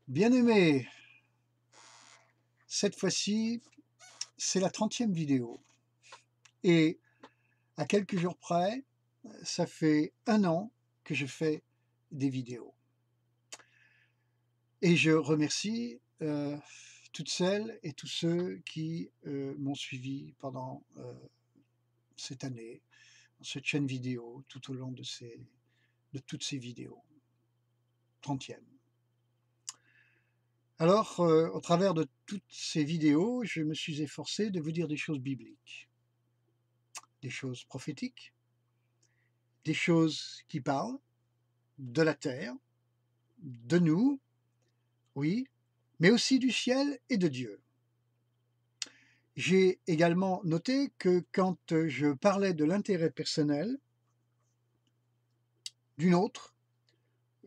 Bien-aimé, cette fois-ci, c'est la 30e vidéo et à quelques jours près, ça fait 1 an que je fais des vidéos et je remercie, toutes celles et tous ceux qui, m'ont suivi pendant, cette année, dans cette chaîne vidéo, tout au long de toutes ces vidéos. 30e. Alors, au travers de toutes ces vidéos, je me suis efforcé de vous dire des choses bibliques, des choses prophétiques, des choses qui parlent de la terre, de nous, oui, mais aussi du ciel et de Dieu. J'ai également noté que quand je parlais de l'intérêt personnel d'une autre,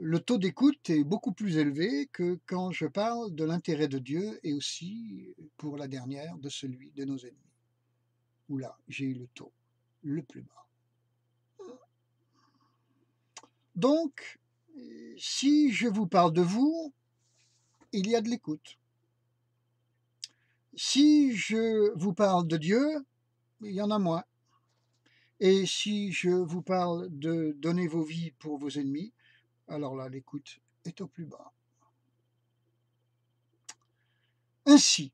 le taux d'écoute est beaucoup plus élevé que quand je parle de l'intérêt de Dieu et aussi, pour la dernière, de celui de nos ennemis, où là, j'ai eu le taux le plus bas. Donc, si je vous parle de vous, il y a de l'écoute. Si je vous parle de Dieu, il y en a moins. Et si je vous parle de donner vos vies pour vos ennemis, alors là, l'écoute est au plus bas. Ainsi,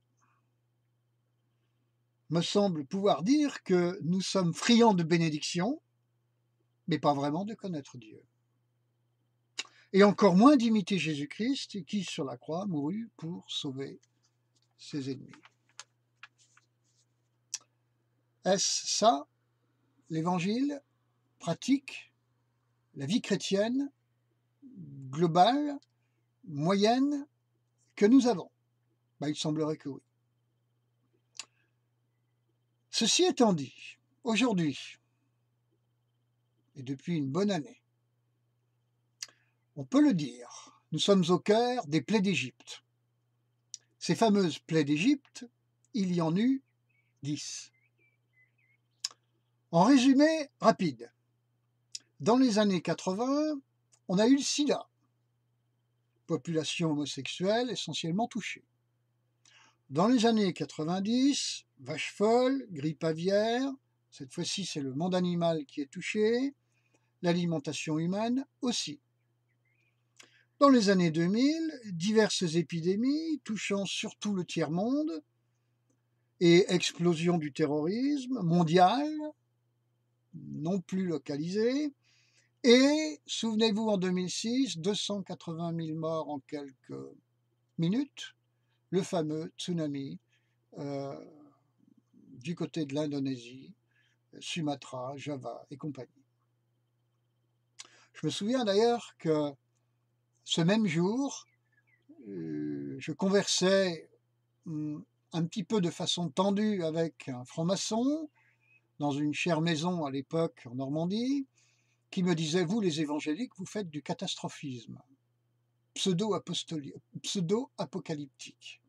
me semble pouvoir dire que nous sommes friands de bénédictions, mais pas vraiment de connaître Dieu. Et encore moins d'imiter Jésus-Christ qui, sur la croix, mourut pour sauver ses ennemis. Est-ce ça, l'évangile pratique, la vie chrétienne, globale, moyenne, que nous avons? Il semblerait que oui. Ceci étant dit, aujourd'hui, et depuis une bonne année, on peut le dire, nous sommes au cœur des plaies d'Égypte. Ces fameuses plaies d'Égypte, il y en eut 10. En résumé rapide, dans les années 80, on a eu le sida, population homosexuelle essentiellement touchée. Dans les années 90, vache folle, grippe aviaire, cette fois-ci c'est le monde animal qui est touché, l'alimentation humaine aussi. Dans les années 2000, diverses épidémies touchant surtout le tiers-monde et explosion du terrorisme mondial, non plus localisé, et, souvenez-vous, en 2006, 280 000 morts en quelques minutes, le fameux tsunami du côté de l'Indonésie, Sumatra, Java et compagnie. Je me souviens d'ailleurs que ce même jour, je conversais un petit peu de façon tendue avec un franc-maçon dans une chère maison à l'époque en Normandie, qui me disait: vous les évangéliques, vous faites du catastrophisme pseudo-apocalyptique.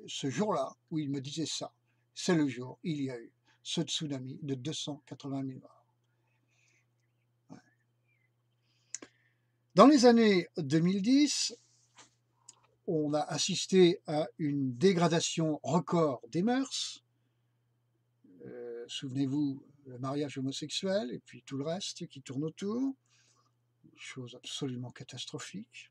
Ce jour-là où il me disait ça, c'est le jour où il y a eu ce tsunami de 280 000 morts. Ouais. Dans les années 2010, on a assisté à une dégradation record des mœurs. Souvenez-vous, le mariage homosexuel et puis tout le reste qui tourne autour, chose absolument catastrophique.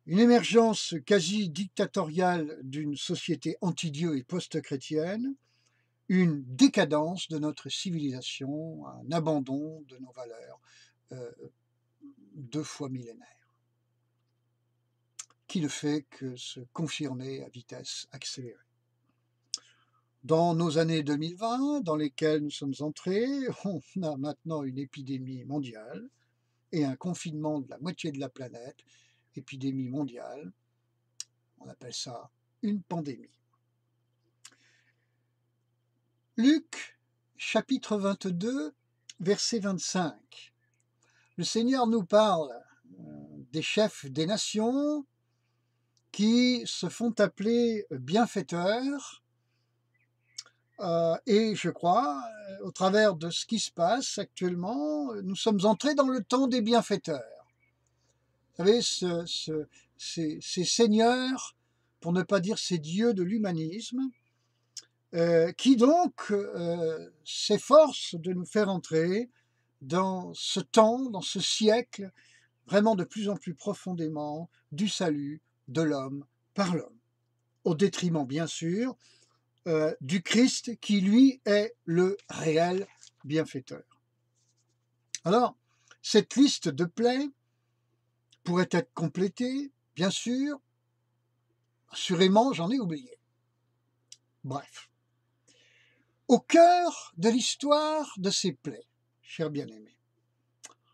Une émergence quasi dictatoriale d'une société anti-Dieu et post-chrétienne, une décadence de notre civilisation, un abandon de nos valeurs 2 fois millénaires, qui ne fait que se confirmer à vitesse accélérée. Dans nos années 2020, dans lesquelles nous sommes entrés, on a maintenant une épidémie mondiale et un confinement de la moitié de la planète, épidémie mondiale, on appelle ça une pandémie. Luc, chapitre 22, verset 25. Le Seigneur nous parle des chefs des nations qui se font appeler bienfaiteurs. Et je crois, au travers de ce qui se passe actuellement, nous sommes entrés dans le temps des bienfaiteurs. Vous savez, ces seigneurs, pour ne pas dire ces dieux de l'humanisme, qui donc s'efforcent de nous faire entrer dans ce temps, dans ce siècle, vraiment de plus en plus profondément du salut de l'homme par l'homme, au détriment bien sûr du Christ qui lui est le réel bienfaiteur. Alors, cette liste de plaies pourrait être complétée, bien sûr, assurément j'en ai oublié. Bref. Au cœur de l'histoire de ces plaies, chers bien-aimés,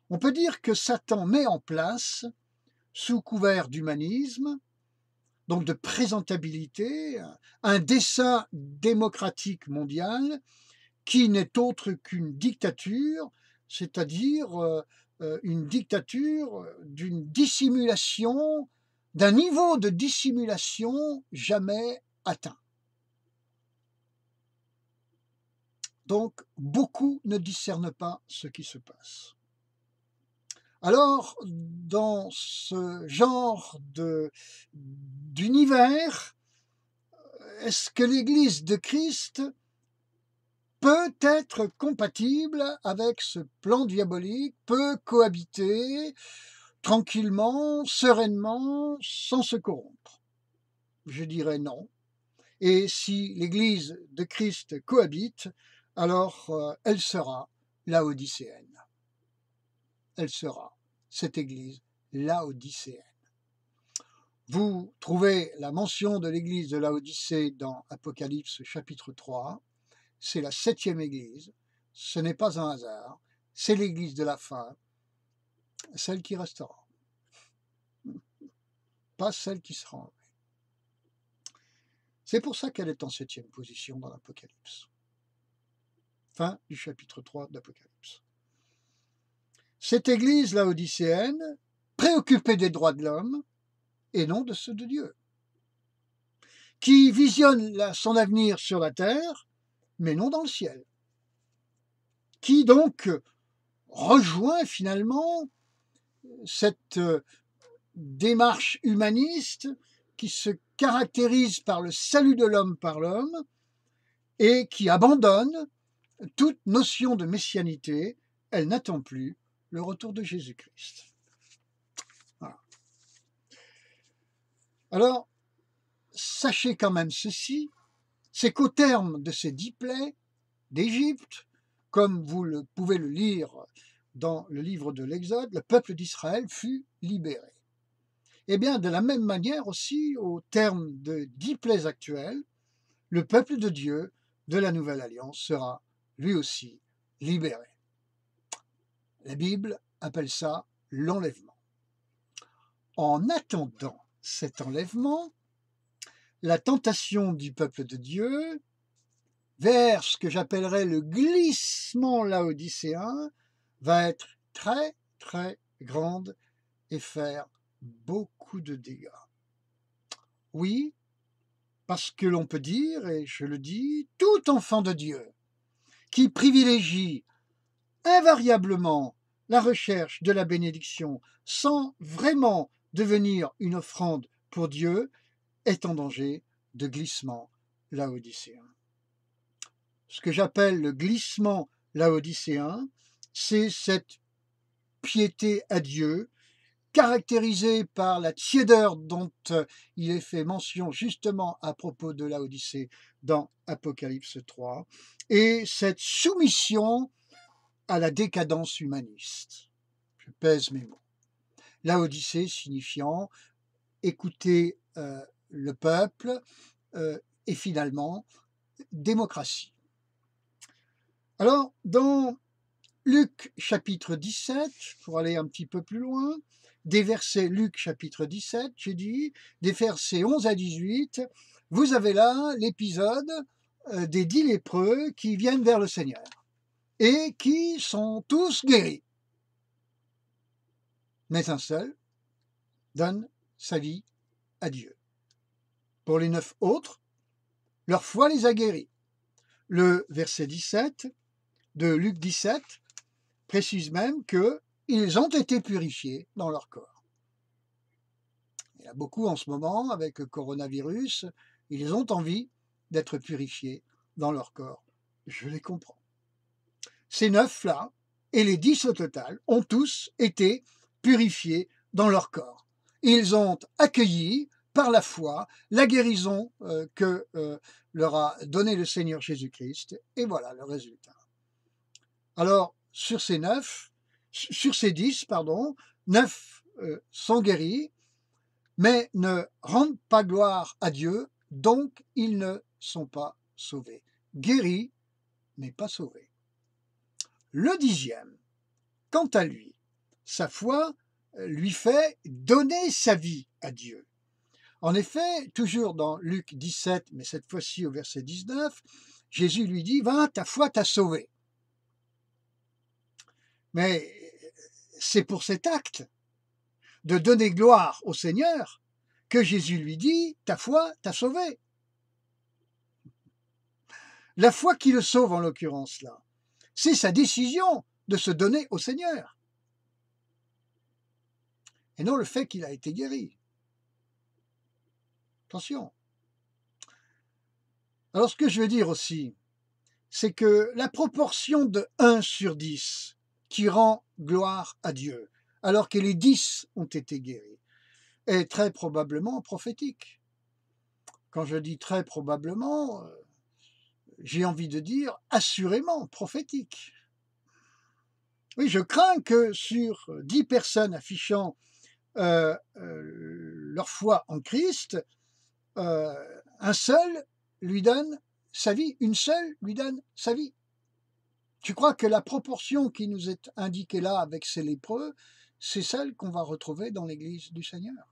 on peut dire que Satan met en place, sous couvert d'humanisme, donc de présentabilité, un dessein démocratique mondial qui n'est autre qu'une dictature, c'est-à-dire une dictature d'une dissimulation, d'un niveau de dissimulation jamais atteint. Donc, beaucoup ne discernent pas ce qui se passe. Alors, dans ce genre d'univers, est-ce que l'Église de Christ peut être compatible avec ce plan diabolique, peut cohabiter tranquillement, sereinement, sans se corrompre? Je dirais non. Et si l'Église de Christ cohabite, alors elle sera laodicéenne. Elle sera, cette Église, laodicéenne. Vous trouvez la mention de l'église de Laodicée dans Apocalypse chapitre 3. C'est la 7e église. Ce n'est pas un hasard. C'est l'église de la fin, celle qui restera. Pas celle qui sera enlevée. C'est pour ça qu'elle est en 7e position dans l'Apocalypse. Fin du chapitre 3 d'Apocalypse. Cette église laodicéenne, préoccupée des droits de l'homme, et non de ceux de Dieu, qui visionne son avenir sur la terre, mais non dans le ciel, qui donc rejoint finalement cette démarche humaniste qui se caractérise par le salut de l'homme par l'homme et qui abandonne toute notion de messianité. Elle n'attend plus le retour de Jésus-Christ. Voilà. Alors, sachez quand même ceci, c'est qu'au terme de ces 10 plaies d'Égypte, comme vous pouvez le lire dans le livre de l'Exode, le peuple d'Israël fut libéré. Eh bien, de la même manière aussi, au terme de 10 plaies actuelles, le peuple de Dieu de la Nouvelle Alliance sera lui aussi libéré. La Bible appelle ça l'enlèvement. En attendant cet enlèvement, la tentation du peuple de Dieu vers ce que j'appellerais le glissement laodicéen va être très très grande et faire beaucoup de dégâts. Oui, parce que l'on peut dire, et je le dis, tout enfant de Dieu qui privilégie invariablement la recherche de la bénédiction sans vraiment devenir une offrande pour Dieu est en danger de glissement laodicéen. Ce que j'appelle le glissement laodicéen, c'est cette piété à Dieu, caractérisée par la tiédeur dont il est fait mention justement à propos de Laodicée dans Apocalypse 3, et cette soumission à la décadence humaniste. Je pèse mes mots. Laodicée signifiant écouter le peuple et finalement démocratie. Alors, dans Luc chapitre 17, pour aller un petit peu plus loin, des versets Luc chapitre 17, j'ai dit, des versets 11 à 18, vous avez là l'épisode des 10 lépreux qui viennent vers le Seigneur et qui sont tous guéris. Mais un seul donne sa vie à Dieu. Pour les 9 autres, leur foi les a guéris. Le verset 17 de Luc 17 précise même qu'ils ont été purifiés dans leur corps. a beaucoup en ce moment avec le coronavirus, ils ont envie d'être purifiés dans leur corps. Je les comprends. Ces 9-là, et les 10 au total, ont tous été purifiés dans leur corps. Ils ont accueilli par la foi la guérison que leur a donné le Seigneur Jésus-Christ, et voilà le résultat. Alors, sur ces 10, 9 sont guéris, mais ne rendent pas gloire à Dieu, donc ils ne sont pas sauvés. Guéris, mais pas sauvés. Le 10e, quant à lui, sa foi lui fait donner sa vie à Dieu. En effet, toujours dans Luc 17, mais cette fois-ci au verset 19, Jésus lui dit « Va, ta foi t'a sauvé ». Mais c'est pour cet acte de donner gloire au Seigneur que Jésus lui dit « Ta foi t'a sauvé ». La foi qui le sauve en l'occurrence là, c'est sa décision de se donner au Seigneur. Et non le fait qu'il a été guéri. Attention. Alors ce que je veux dire aussi, c'est que la proportion de 1 sur 10 qui rend gloire à Dieu, alors que les 10 ont été guéris, est très probablement prophétique. Quand je dis très probablement, j'ai envie de dire assurément prophétique. Oui, je crains que sur 10 personnes affichant leur foi en Christ, un seul lui donne sa vie, une seule lui donne sa vie. Je crois que la proportion qui nous est indiquée là avec ces lépreux, c'est celle qu'on va retrouver dans l'Église du Seigneur.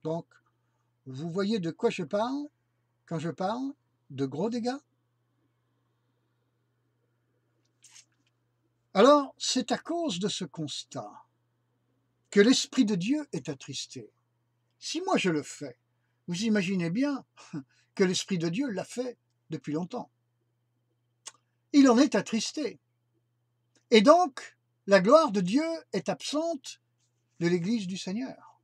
Donc, vous voyez de quoi je parle quand je parle de gros dégâts? Alors, c'est à cause de ce constat que l'Esprit de Dieu est attristé. Si moi je le fais, vous imaginez bien que l'Esprit de Dieu l'a fait depuis longtemps. Il en est attristé. Et donc, la gloire de Dieu est absente de l'Église du Seigneur.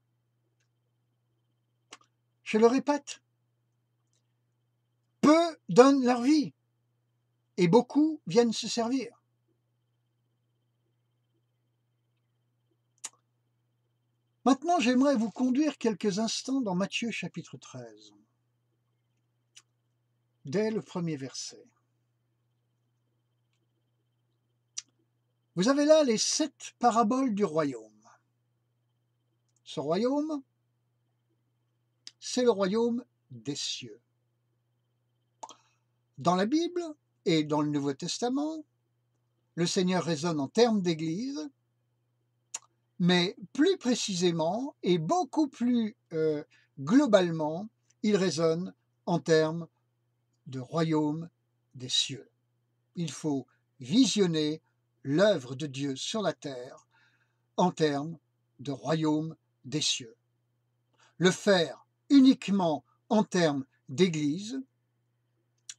Je le répète, peu donnent leur vie et beaucoup viennent se servir. Maintenant, j'aimerais vous conduire quelques instants dans Matthieu chapitre 13, dès le premier verset. Vous avez là les 7 paraboles du royaume. Ce royaume, c'est le royaume des cieux. Dans la Bible et dans le Nouveau Testament, le Seigneur raisonne en termes d'église, mais plus précisément et beaucoup plus globalement, il raisonne en termes de royaume des cieux. Il faut visionner l'œuvre de Dieu sur la terre en termes de royaume des cieux. Le faire uniquement en termes d'église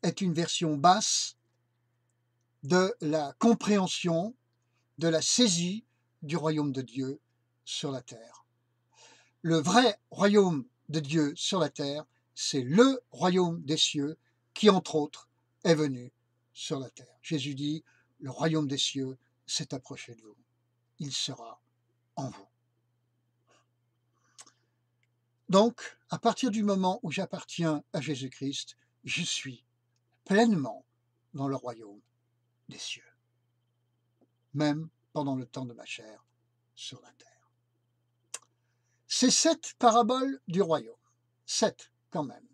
est une version basse de la compréhension, de la saisie du royaume de Dieu sur la terre. Le vrai royaume de Dieu sur la terre, c'est le royaume des cieux qui, entre autres, est venu sur la terre. Jésus dit, le royaume des cieux s'est approché de vous. Il sera en vous. Donc, à partir du moment où j'appartiens à Jésus-Christ, je suis pleinement dans le royaume des cieux, même pendant le temps de ma chair sur la terre. Ces 7 paraboles du royaume, 7 quand même,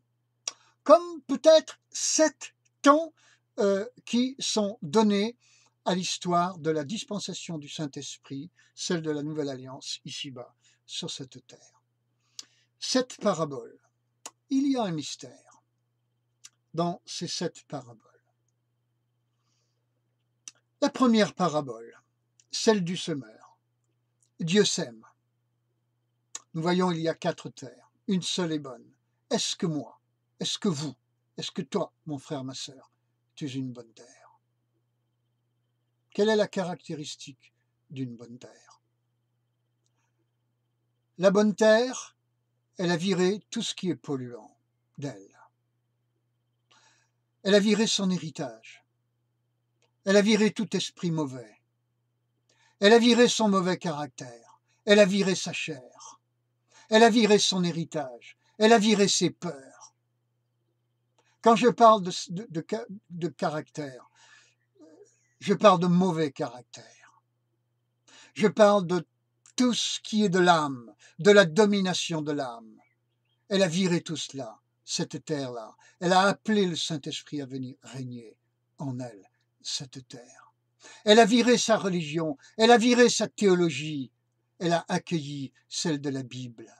comme peut-être 7 temps qui sont donnés à l'histoire de la dispensation du Saint-Esprit, celle de la Nouvelle Alliance, ici-bas, sur cette terre. 7 paraboles. Il y a un mystère dans ces 7 paraboles. La première parabole, celle du semeur. Dieu sème. Nous voyons, il y a 4 terres. Une seule est bonne. Est-ce que moi, est-ce que vous, est-ce que toi, mon frère, ma sœur, tu es une bonne terre? Quelle est la caractéristique d'une bonne terre? La bonne terre elle a viré tout ce qui est polluant d'elle. Elle a viré son héritage. Elle a viré tout esprit mauvais. Elle a viré son mauvais caractère. Elle a viré sa chair. Elle a viré son héritage. Elle a viré ses peurs. Quand je parle de caractère, je parle de mauvais caractère. Je parle de tout ce qui est de l'âme, de la domination de l'âme. Elle a viré tout cela, cette terre-là. Elle a appelé le Saint-Esprit à venir régner en elle, cette terre. Elle a viré sa religion, elle a viré sa théologie, elle a accueilli celle de la Bible,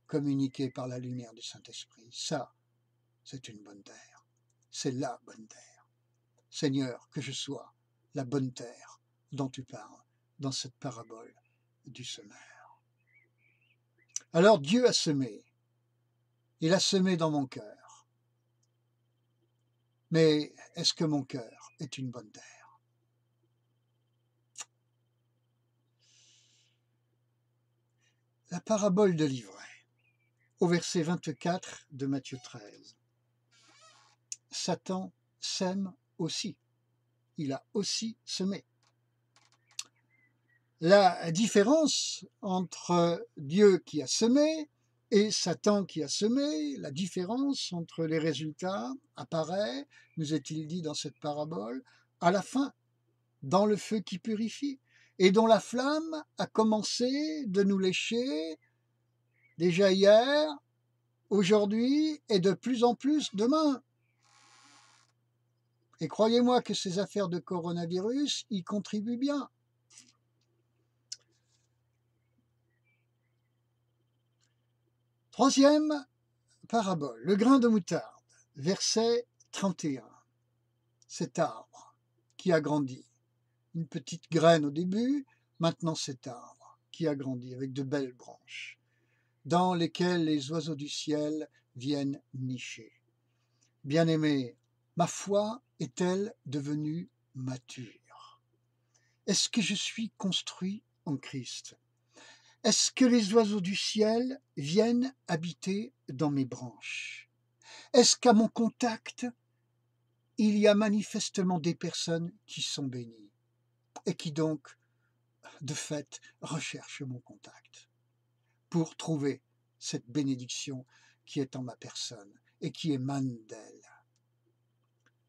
communiquée par la lumière du Saint-Esprit. Ça, c'est une bonne terre. C'est la bonne terre. Seigneur, que je sois la bonne terre dont tu parles dans cette parabole du semeur. Alors Dieu a semé. Il a semé dans mon cœur. Mais est-ce que mon cœur est une bonne terre? La parabole de l'ivraie, au verset 24 de Matthieu 13. Satan sème aussi. Il a aussi semé. La différence entre Dieu qui a semé et Satan qui a semé, la différence entre les résultats apparaît, nous est-il dit dans cette parabole, à la fin, dans le feu qui purifie, et dont la flamme a commencé de nous lécher déjà hier, aujourd'hui et de plus en plus demain. Et croyez-moi que ces affaires de coronavirus y contribuent bien. Troisième parabole, le grain de moutarde, verset 31. Cet arbre qui a grandi, une petite graine au début, maintenant cet arbre qui a grandi avec de belles branches, dans lesquelles les oiseaux du ciel viennent nicher. Bien-aimé, ma foi est-elle devenue mature? Est-ce que je suis construit en Christ? Est-ce que les oiseaux du ciel viennent habiter dans mes branches? Est-ce qu'à mon contact, il y a manifestement des personnes qui sont bénies et qui donc, de fait, recherchent mon contact pour trouver cette bénédiction qui est en ma personne et qui émane d'elle?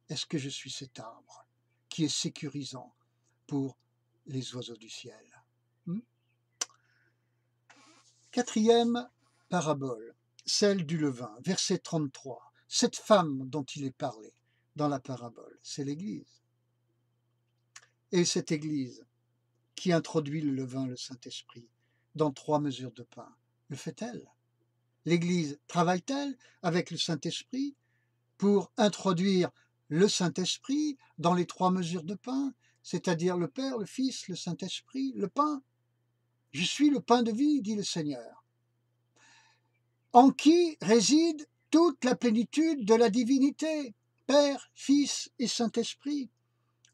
Est-ce que je suis cet arbre qui est sécurisant pour les oiseaux du ciel? Quatrième parabole, celle du levain, verset 33. Cette femme dont il est parlé dans la parabole, c'est l'Église. Et cette Église qui introduit le levain, le Saint-Esprit, dans 3 mesures de pain, le fait-elle? L'Église travaille-t-elle avec le Saint-Esprit pour introduire le Saint-Esprit dans les 3 mesures de pain, c'est-à-dire le Père, le Fils, le Saint-Esprit, le pain? Je suis le pain de vie, dit le Seigneur, en qui réside toute la plénitude de la divinité, Père, Fils et Saint-Esprit.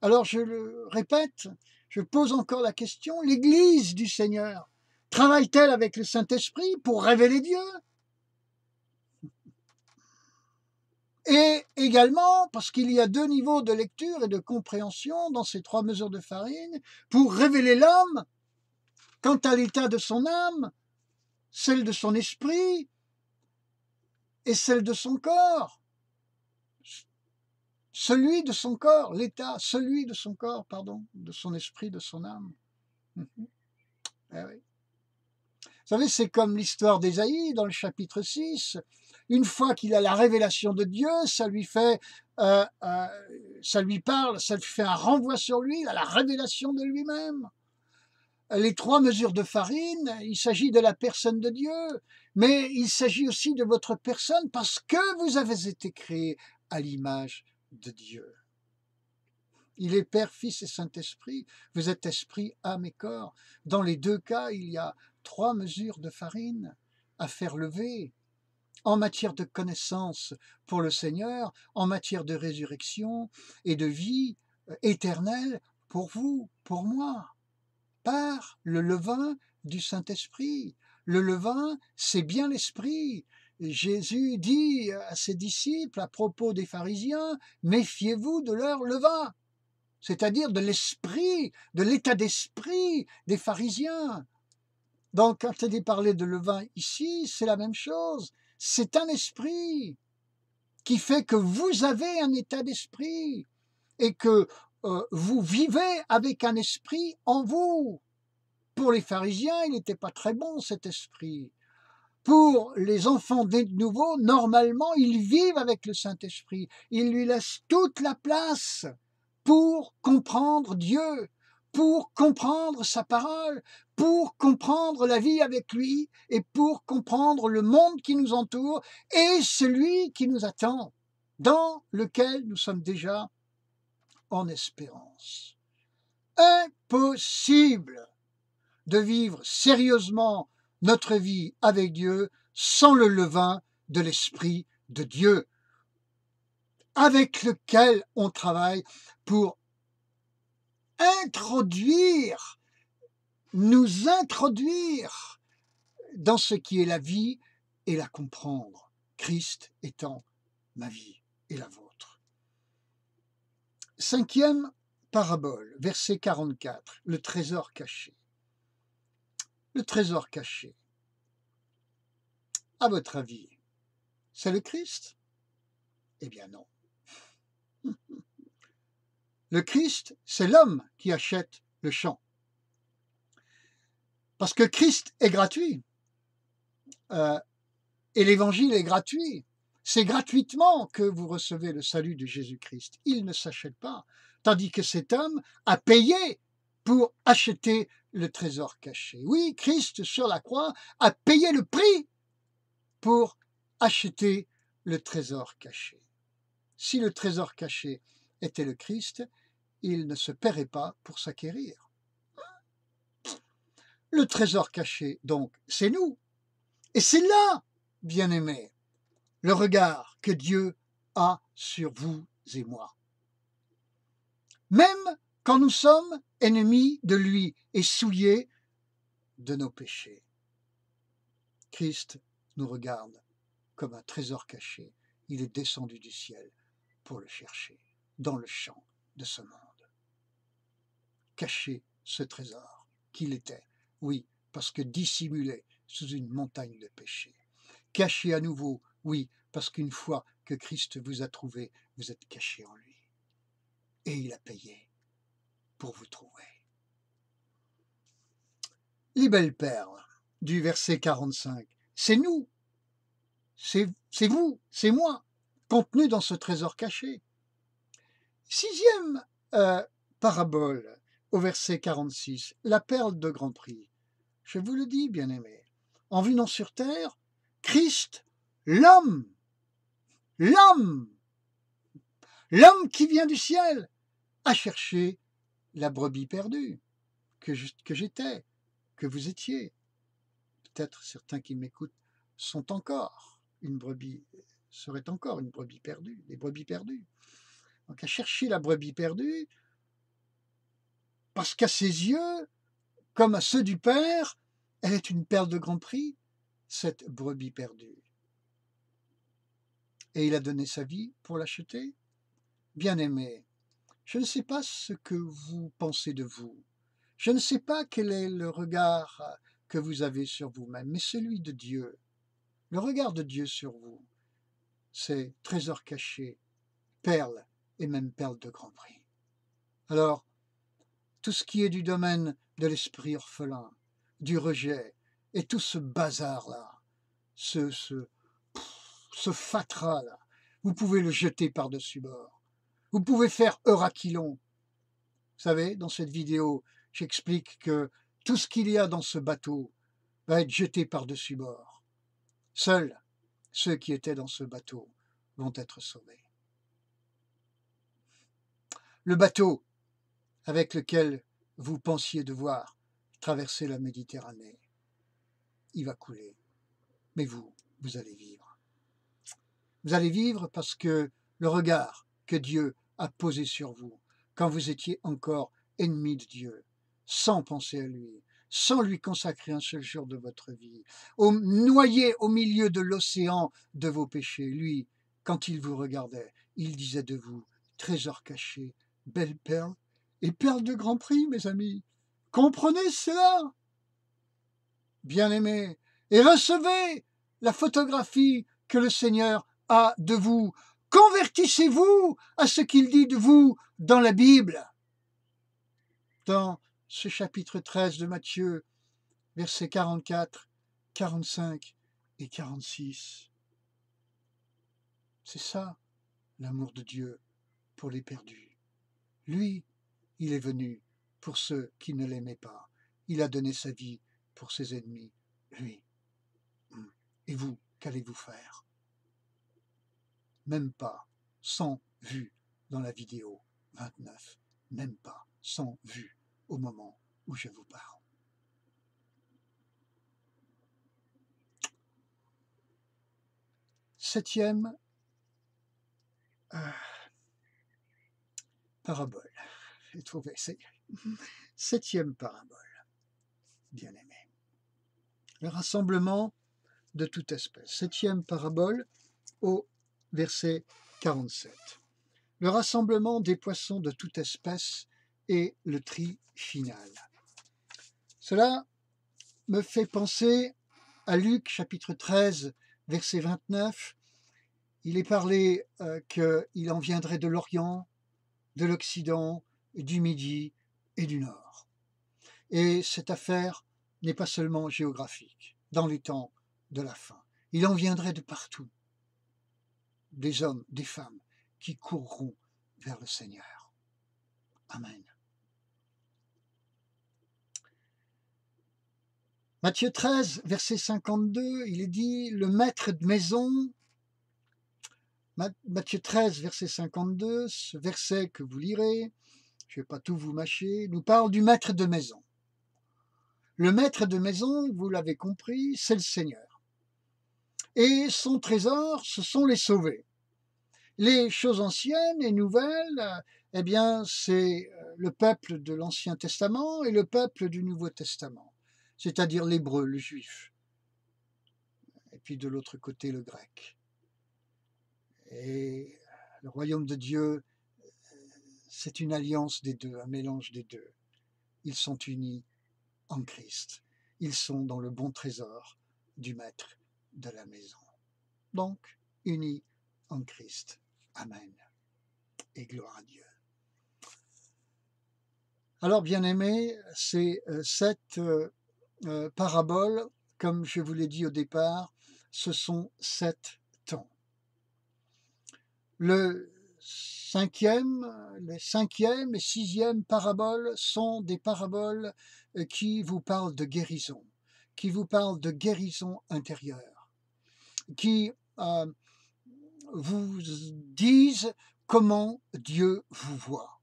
Alors je le répète, je pose encore la question, l'Église du Seigneur travaille-t-elle avec le Saint-Esprit pour révéler Dieu? Et également, parce qu'il y a 2 niveaux de lecture et de compréhension dans ces 3 mesures de farine, pour révéler l'homme quant à l'état de son âme, celle de son esprit et celle de son corps. Celui de son corps, l'état, celui de son corps, pardon, de son esprit, de son âme. Eh oui. Vous savez, c'est comme l'histoire d'Ésaïe dans le chapitre 6. Une fois qu'il a la révélation de Dieu, ça lui parle, ça lui fait un renvoi sur lui, il a la révélation de lui-même. Les 3 mesures de farine, il s'agit de la personne de Dieu, mais il s'agit aussi de votre personne parce que vous avez été créé à l'image de Dieu. Il est Père, Fils et Saint-Esprit. Vous êtes esprit, âme et corps. Dans les 2 cas, il y a 3 mesures de farine à faire lever en matière de connaissance pour le Seigneur, en matière de résurrection et de vie éternelle pour vous, pour moi, par le levain du Saint-Esprit, le levain, c'est bien l'esprit. Jésus dit à ses disciples à propos des pharisiens, méfiez-vous de leur levain, c'est-à-dire de l'esprit, de l'état d'esprit des pharisiens. Donc, quand il est parlé de levain ici, c'est la même chose. C'est un esprit qui fait que vous avez un état d'esprit et que vous vivez avec un esprit en vous. Pour les pharisiens, il n'était pas très bon cet esprit. Pour les enfants nés de nouveau, normalement, ils vivent avec le Saint-Esprit. Ils lui laissent toute la place pour comprendre Dieu, pour comprendre sa parole, pour comprendre la vie avec lui et pour comprendre le monde qui nous entoure et celui qui nous attend, dans lequel nous sommes déjà en espérance. Impossible de vivre sérieusement notre vie avec Dieu sans le levain de l'Esprit de Dieu, avec lequel on travaille pour nous introduire dans ce qui est la vie et la comprendre, Christ étant ma vie et la vôtre. 5e parabole, verset 44, le trésor caché. Le trésor caché, à votre avis, c'est le Christ? Eh bien non. Le Christ, c'est l'homme qui achète le champ. Parce que Christ est gratuit. Et l'évangile est gratuit. C'est gratuitement que vous recevez le salut de Jésus-Christ. Il ne s'achète pas. Tandis que cet homme a payé pour acheter le trésor caché. Oui, Christ sur la croix a payé le prix pour acheter le trésor caché. Si le trésor caché était le Christ, il ne se paierait pas pour s'acquérir. Le trésor caché, donc, c'est nous. Et c'est là, bien-aimés, le regard que Dieu a sur vous et moi. Même quand nous sommes ennemis de lui et souillés de nos péchés. Christ nous regarde comme un trésor caché. Il est descendu du ciel pour le chercher dans le champ de ce monde. Cacher ce trésor qu'il était, oui, parce que dissimulé sous une montagne de péché. Caché à nouveau, oui, parce qu'une fois que Christ vous a trouvé, vous êtes caché en lui. Et il a payé pour vous trouver. Les belles perles du verset 45, c'est nous, c'est vous, c'est moi, contenu dans ce trésor caché. 6e parabole au verset 46, la perle de grand prix. Je vous le dis, bien-aimés, en venant sur terre, Christ, l'homme qui vient du ciel, a cherché la brebis perdue que j'étais, que vous étiez. Peut-être certains qui m'écoutent sont encore une brebis, seraient encore une brebis perdue, des brebis perdues. Donc à chercher la brebis perdue, parce qu'à ses yeux, comme à ceux du Père, elle est une perle de grand prix, cette brebis perdue. Et il a donné sa vie pour l'acheter. Bien-aimé, je ne sais pas ce que vous pensez de vous. Je ne sais pas quel est le regard que vous avez sur vous-même, mais celui de Dieu. Le regard de Dieu sur vous, c'est trésor caché, perle et même perle de grand prix. Alors, tout ce qui est du domaine de l'esprit orphelin, du rejet, et tout ce bazar-là, ce fatras-là, vous pouvez le jeter par-dessus bord. Vous pouvez faire Euraqylon. Vous savez, dans cette vidéo, j'explique que tout ce qu'il y a dans ce bateau va être jeté par-dessus bord. Seuls ceux qui étaient dans ce bateau vont être sauvés. Le bateau avec lequel vous pensiez devoir traverser la Méditerranée, il va couler. Mais vous allez vivre. Vous allez vivre parce que le regard que Dieu a posé sur vous, quand vous étiez encore ennemis de Dieu, sans penser à lui, sans lui consacrer un seul jour de votre vie, noyé au milieu de l'océan de vos péchés. Lui, quand il vous regardait, il disait de vous, trésor caché, belle perle et perle de grand prix, mes amis. Comprenez cela, bien-aimés, et recevez la photographie que le Seigneur a de vous. Convertissez-vous à ce qu'il dit de vous dans la Bible. Dans ce chapitre 13 de Matthieu, versets 44, 45 et 46. C'est ça, l'amour de Dieu pour les perdus. Lui, il est venu pour ceux qui ne l'aimaient pas. Il a donné sa vie pour ses ennemis. Lui. Et vous, qu'allez-vous faire? Même pas 100 vues dans la vidéo 29. Même pas 100 vues au moment où je vous parle. Septième parabole. J'ai trouvé, c'est septième parabole, bien-aimé. Le rassemblement de toute espèce. Septième parabole au verset 47. Le rassemblement des poissons de toute espèce et le tri final. Cela me fait penser à Luc chapitre 13, verset 29. Il est parlé qu'il en viendrait de l'Orient, de l'Occident, du Midi et du Nord. Et cette affaire n'est pas seulement géographique, dans les temps de la fin. Il en viendrait de partout, des hommes, des femmes qui courront vers le Seigneur. Amen. Matthieu 13, verset 52, il est dit, le maître de maison, Matthieu 13, verset 52, ce verset que vous lirez, je ne vais pas tout vous mâcher, nous parle du maître de maison. Le maître de maison, vous l'avez compris, c'est le Seigneur. Et son trésor, ce sont les sauvés. Les choses anciennes et nouvelles, eh bien, c'est le peuple de l'Ancien Testament et le peuple du Nouveau Testament, c'est-à-dire l'hébreu, le juif, et puis de l'autre côté, le grec. Et le royaume de Dieu, c'est une alliance des deux, un mélange des deux. Ils sont unis en Christ. Ils sont dans le bon trésor du maître de la maison. Donc, unis en Christ. Amen. Et gloire à Dieu. Alors, bien-aimés, c'est cette parabole, comme je vous l'ai dit au départ, ce sont 7 temps. Les cinquième et sixième paraboles sont des paraboles qui vous parlent de guérison, qui vous parlent de guérison intérieure, qui vous disent comment Dieu vous voit.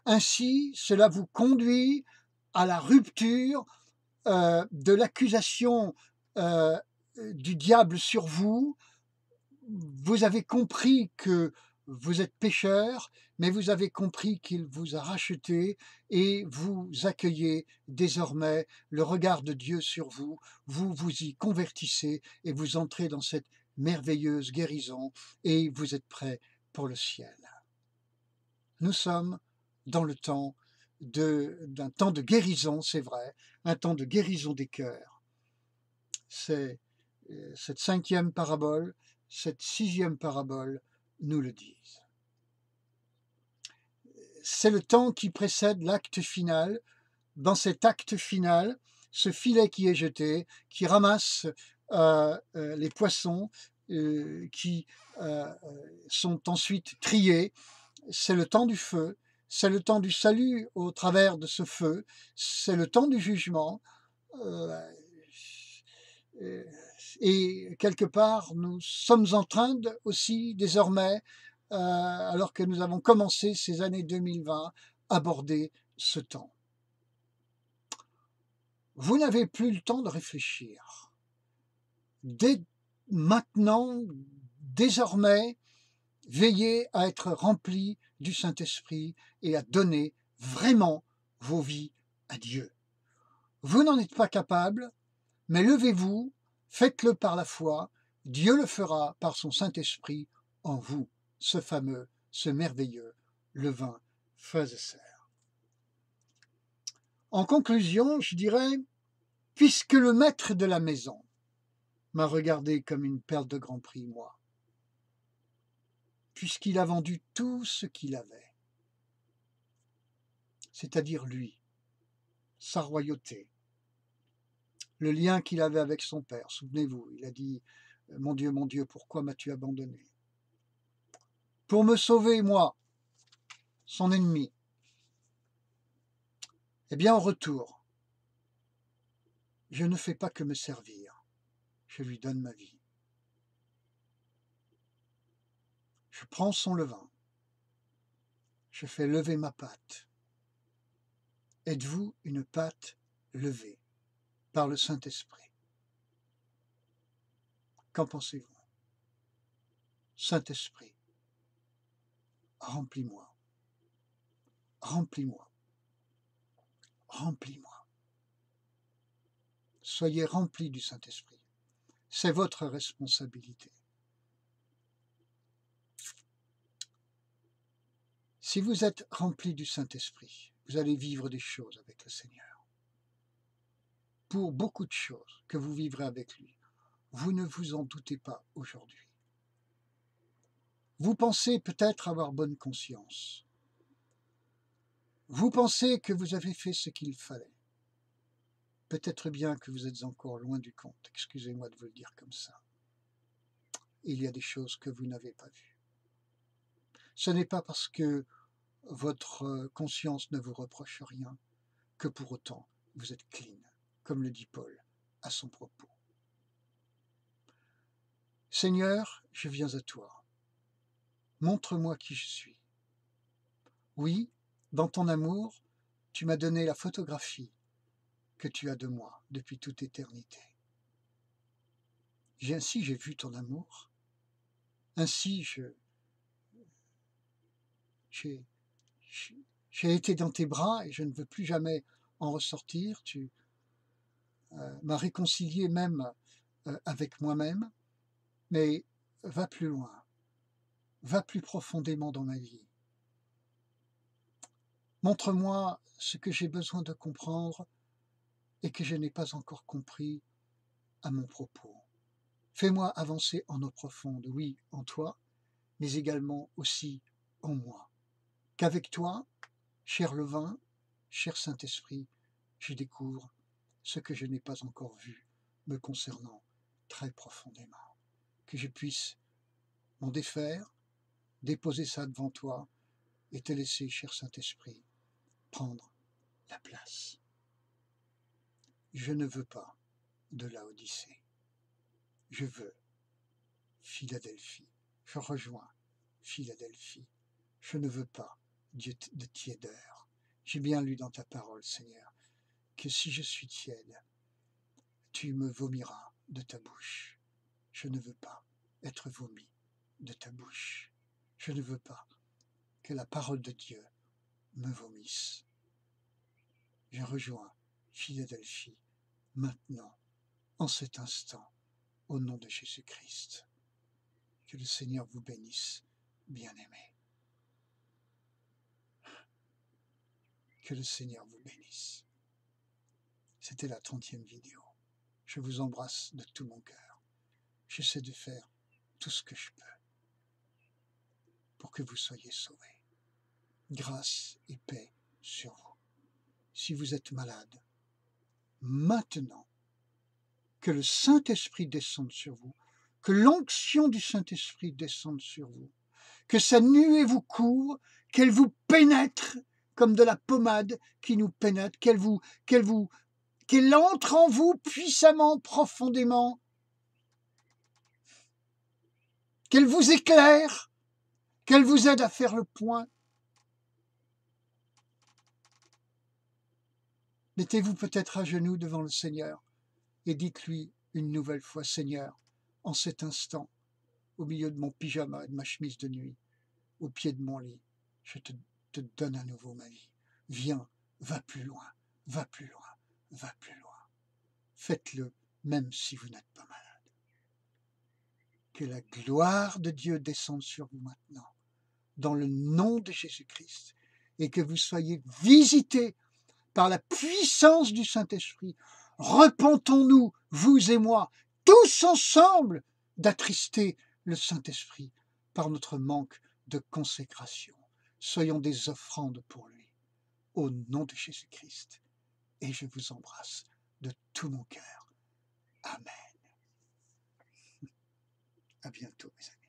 Ainsi, cela vous conduit à la rupture de l'accusation du diable sur vous. Vous avez compris que vous êtes pécheur, mais vous avez compris qu'il vous a racheté et vous accueillez désormais le regard de Dieu sur vous. Vous vous y convertissez et vous entrez dans cette merveilleuse guérison et vous êtes prêts pour le ciel. Nous sommes dans le temps d'un temps de guérison, c'est vrai, un temps de guérison des cœurs. C'est cette cinquième parabole, cette sixième parabole nous le disent. C'est le temps qui précède l'acte final. Dans cet acte final, ce filet qui est jeté, qui ramasse les poissons qui sont ensuite triés, c'est le temps du feu, c'est le temps du salut au travers de ce feu, c'est le temps du jugement. Et quelque part, nous sommes en train aussi désormais, alors que nous avons commencé ces années 2020, aborder ce temps. Vous n'avez plus le temps de réfléchir. Dès maintenant, désormais, veillez à être remplis du Saint-Esprit et à donner vraiment vos vies à Dieu. Vous n'en êtes pas capable, mais levez-vous, faites-le par la foi, Dieu le fera par son Saint-Esprit en vous, ce fameux, ce merveilleux levain Fraiser. En conclusion, je dirais, puisque le maître de la maison m'a regardé comme une perle de grand prix, moi, puisqu'il a vendu tout ce qu'il avait, c'est-à-dire lui, sa royauté, le lien qu'il avait avec son père. Souvenez-vous, il a dit, mon Dieu, pourquoi m'as-tu abandonné? Pour me sauver, moi, son ennemi. Eh bien, en retour, je ne fais pas que me servir, je lui donne ma vie. Je prends son levain, je fais lever ma patte. Êtes-vous une patte levée par le Saint-Esprit? Qu'en pensez-vous? Saint-Esprit, remplis-moi, remplis-moi, remplis-moi. Soyez remplis du Saint-Esprit. C'est votre responsabilité. Si vous êtes remplis du Saint-Esprit, vous allez vivre des choses avec le Seigneur. Pour beaucoup de choses que vous vivrez avec lui, vous ne vous en doutez pas aujourd'hui. Vous pensez peut-être avoir bonne conscience. Vous pensez que vous avez fait ce qu'il fallait. Peut-être bien que vous êtes encore loin du compte. Excusez-moi de vous le dire comme ça. Il y a des choses que vous n'avez pas vues. Ce n'est pas parce que votre conscience ne vous reproche rien que pour autant vous êtes clean, comme le dit Paul à son propos. Seigneur, je viens à toi. Montre-moi qui je suis. Oui, dans ton amour, tu m'as donné la photographie que tu as de moi depuis toute éternité. Ainsi j'ai vu ton amour. Ainsi j'ai été dans tes bras et je ne veux plus jamais en ressortir. Tu m'as réconcilié même avec moi-même, mais va plus loin, va plus profondément dans ma vie. Montre-moi ce que j'ai besoin de comprendre et que je n'ai pas encore compris à mon propos. Fais-moi avancer en eau profonde, oui, en toi, mais également aussi en moi. Qu'avec toi, cher levain, cher Saint-Esprit, je découvre ce que je n'ai pas encore vu me concernant très profondément. Que je puisse m'en défaire, déposer ça devant toi et te laisser, cher Saint-Esprit, prendre la place. Je ne veux pas de Laodicée. Je veux Philadelphie. Je rejoins Philadelphie. Je ne veux pas de tiédeur. J'ai bien lu dans ta parole, Seigneur, que si je suis tiède, tu me vomiras de ta bouche. Je ne veux pas être vomi de ta bouche. Je ne veux pas que la parole de Dieu me vomisse. Je rejoins Philadelphie maintenant, en cet instant, au nom de Jésus-Christ. Que le Seigneur vous bénisse, bien-aimés. Que le Seigneur vous bénisse. C'était la 30e vidéo. Je vous embrasse de tout mon cœur. J'essaie de faire tout ce que je peux pour que vous soyez sauvés. Grâce et paix sur vous. Si vous êtes malade, maintenant, que le Saint-Esprit descende sur vous, que l'onction du Saint-Esprit descende sur vous, que sa nuée vous couvre, qu'elle vous pénètre comme de la pommade qui nous pénètre, qu'elle entre en vous puissamment, profondément, qu'elle vous éclaire, qu'elle vous aide à faire le point. Mettez-vous peut-être à genoux devant le Seigneur et dites-lui une nouvelle fois, Seigneur, en cet instant, au milieu de mon pyjama et de ma chemise de nuit, au pied de mon lit, je te donne à nouveau ma vie. Viens, va plus loin, va plus loin, va plus loin. faites-le même si vous n'êtes pas malade. Que la gloire de Dieu descende sur vous maintenant, dans le nom de Jésus-Christ, et que vous soyez visités par la puissance du Saint-Esprit. Repentons-nous, vous et moi, tous ensemble, d'attrister le Saint-Esprit par notre manque de consécration. Soyons des offrandes pour lui, au nom de Jésus-Christ. Et je vous embrasse de tout mon cœur. Amen. À bientôt, mes amis.